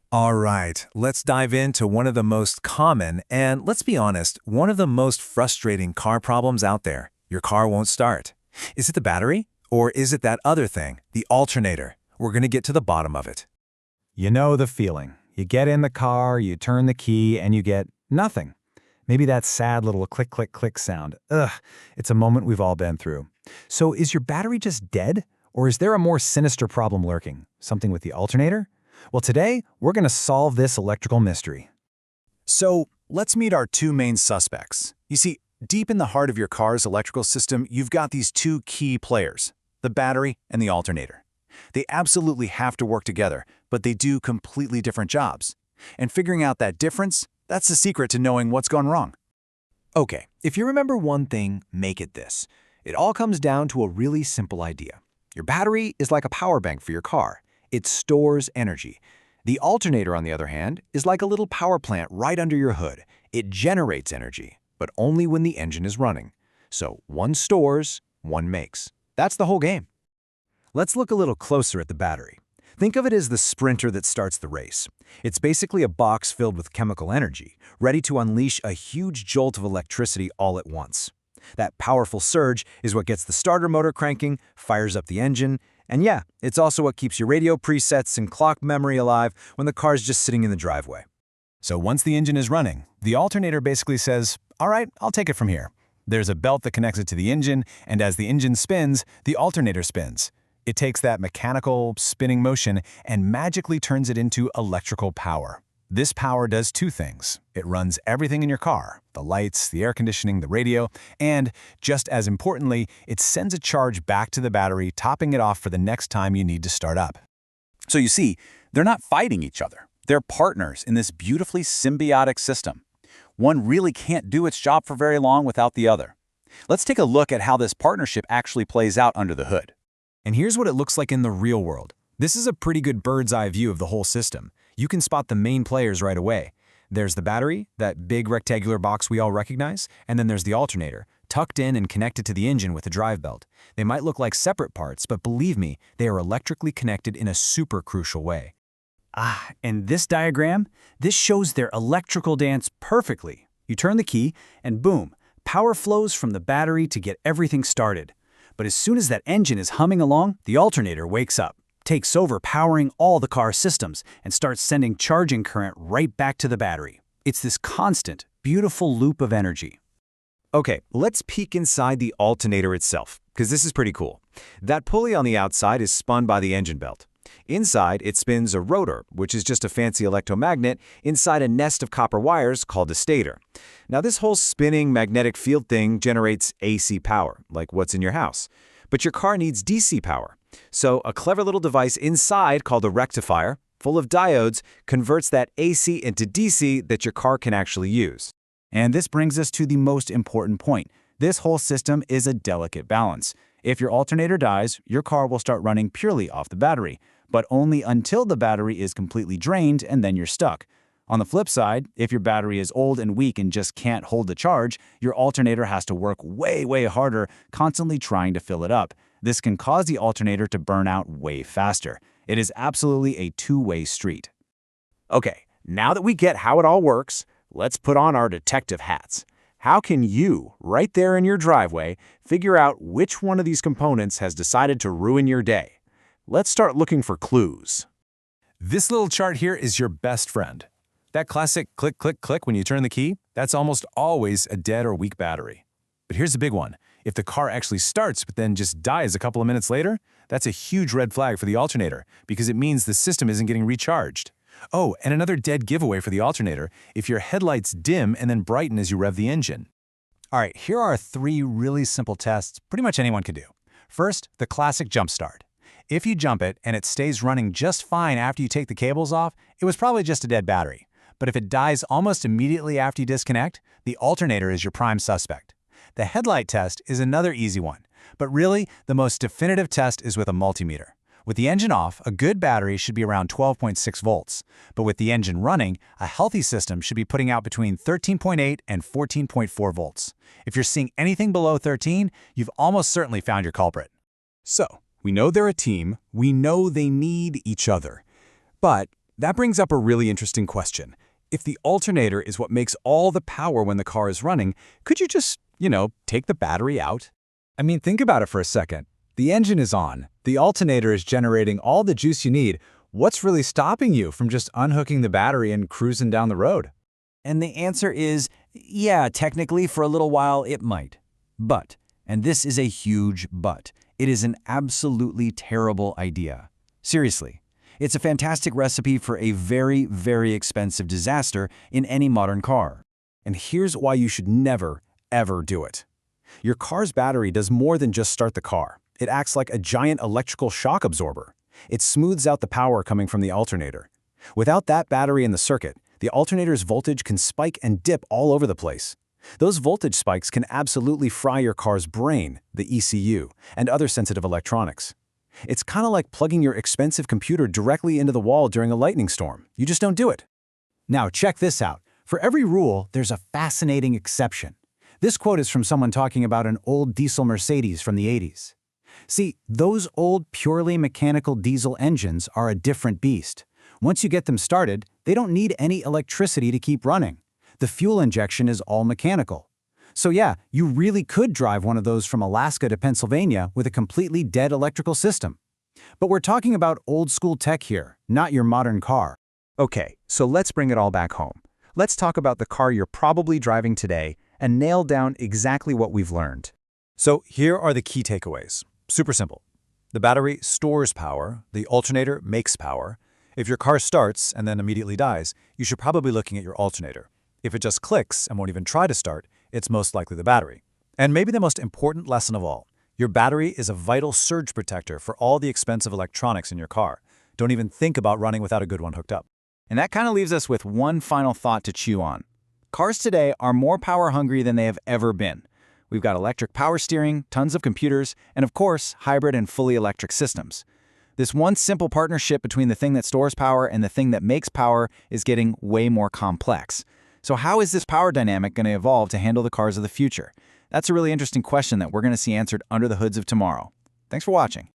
All right, let's dive into one of the most common and, let's be honest, one of the most frustrating car problems out there. Your car won't start. Is it the battery? Or is it that other thing, the alternator? We're going to get to the bottom of it. You know the feeling. You get in the car, you turn the key, and you get nothing. Maybe that sad little click, click, click sound. Ugh, it's a moment we've all been through. So is your battery just dead? Or is there a more sinister problem lurking? Something with the alternator? Well, today, we're going to solve this electrical mystery. So, let's meet our two main suspects. You see, deep in the heart of your car's electrical system, you've got these two key players, the battery and the alternator. They absolutely have to work together, but they do completely different jobs. And figuring out that difference, that's the secret to knowing what's gone wrong. Okay, if you remember one thing, make it this. It all comes down to a really simple idea. Your battery is like a power bank for your car. It stores energy. The alternator, on the other hand, is like a little power plant right under your hood. It generates energy, but only when the engine is running. So one stores, one makes. That's the whole game. Let's look a little closer at the battery. Think of it as the sprinter that starts the race. It's basically a box filled with chemical energy, ready to unleash a huge jolt of electricity all at once. That powerful surge is what gets the starter motor cranking, fires up the engine, and yeah, it's also what keeps your radio presets and clock memory alive when the car's just sitting in the driveway. So once the engine is running, the alternator basically says, all right, I'll take it from here. There's a belt that connects it to the engine, and as the engine spins, the alternator spins. It takes that mechanical, spinning motion and magically turns it into electrical power. This power does two things. It runs everything in your car, the lights, the air conditioning, the radio, and, just as importantly, it sends a charge back to the battery, topping it off for the next time you need to start up. So you see, they're not fighting each other. They're partners in this beautifully symbiotic system. One really can't do its job for very long without the other. Let's take a look at how this partnership actually plays out under the hood. And here's what it looks like in the real world. This is a pretty good bird's eye view of the whole system. You can spot the main players right away. There's the battery, that big rectangular box we all recognize, and then there's the alternator, tucked in and connected to the engine with a drive belt. They might look like separate parts, but believe me, they are electrically connected in a super crucial way. And this diagram, this shows their electrical dance perfectly. You turn the key, and boom, power flows from the battery to get everything started. But as soon as that engine is humming along, the alternator wakes up, takes over powering all the car systems, and starts sending charging current right back to the battery. It's this constant, beautiful loop of energy. Okay, let's peek inside the alternator itself, because this is pretty cool. That pulley on the outside is spun by the engine belt. Inside, it spins a rotor, which is just a fancy electromagnet, inside a nest of copper wires called a stator. Now, this whole spinning magnetic field thing generates AC power, like what's in your house. But your car needs DC power. So a clever little device inside called a rectifier, full of diodes, converts that AC into DC that your car can actually use. And this brings us to the most important point. This whole system is a delicate balance. If your alternator dies, your car will start running purely off the battery, but only until the battery is completely drained, and then you're stuck. On the flip side, if your battery is old and weak and just can't hold the charge, your alternator has to work way, way harder, constantly trying to fill it up. This can cause the alternator to burn out way faster. It is absolutely a two-way street. Okay, now that we get how it all works, let's put on our detective hats. How can you, right there in your driveway, figure out which one of these components has decided to ruin your day? Let's start looking for clues. This little chart here is your best friend. That classic click, click, click when you turn the key, that's almost always a dead or weak battery. But here's the big one. If the car actually starts but then just dies a couple of minutes later, that's a huge red flag for the alternator because it means the system isn't getting recharged. Oh, and another dead giveaway for the alternator if your headlights dim and then brighten as you rev the engine. All right, here are 3 really simple tests pretty much anyone can do. First, the classic jump start. If you jump it and it stays running just fine after you take the cables off, it was probably just a dead battery. But if it dies almost immediately after you disconnect, the alternator is your prime suspect. The headlight test is another easy one, but really, the most definitive test is with a multimeter. With the engine off, a good battery should be around 12.6 volts, but with the engine running, a healthy system should be putting out between 13.8 and 14.4 volts. If you're seeing anything below 13, you've almost certainly found your culprit. So, we know they're a team, we know they need each other. But That brings up a really interesting question. If the alternator is what makes all the power when the car is running, could you just, take the battery out? I mean, think about it for a second. The engine is on. The alternator is generating all the juice you need. What's really stopping you from just unhooking the battery and cruising down the road? And the answer is, yeah, technically for a little while it might. But, and this is a huge but, it is an absolutely terrible idea. Seriously, it's a fantastic recipe for a very, very expensive disaster in any modern car. And here's why you should never, ever do it. Your car's battery does more than just start the car. It acts like a giant electrical shock absorber. It smooths out the power coming from the alternator. Without that battery in the circuit, the alternator's voltage can spike and dip all over the place. Those voltage spikes can absolutely fry your car's brain, the ECU, and other sensitive electronics. It's kind of like plugging your expensive computer directly into the wall during a lightning storm. You just don't do it. Now, check this out. For every rule, there's a fascinating exception. This quote is from someone talking about an old diesel Mercedes from the 80s. See, those old purely mechanical diesel engines are a different beast. Once you get them started, they don't need any electricity to keep running. The fuel injection is all mechanical. So yeah, you really could drive one of those from Alaska to Pennsylvania with a completely dead electrical system. But we're talking about old-school tech here, not your modern car. Okay, so let's bring it all back home. Let's talk about the car you're probably driving today and nail down exactly what we've learned. So here are the key takeaways. Super simple. The battery stores power, the alternator makes power. If your car starts and then immediately dies, you should probably be looking at your alternator. If it just clicks and won't even try to start, it's most likely the battery. And maybe the most important lesson of all, your battery is a vital surge protector for all the expensive electronics in your car. Don't even think about running without a good one hooked up. And that kind of leaves us with one final thought to chew on. Cars today are more power hungry than they have ever been. We've got electric power steering, tons of computers, and of course, hybrid and fully electric systems. This one simple partnership between the thing that stores power and the thing that makes power is getting way more complex. So how is this power dynamic going to evolve to handle the cars of the future? That's a really interesting question that we're going to see answered under the hoods of tomorrow. Thanks for watching.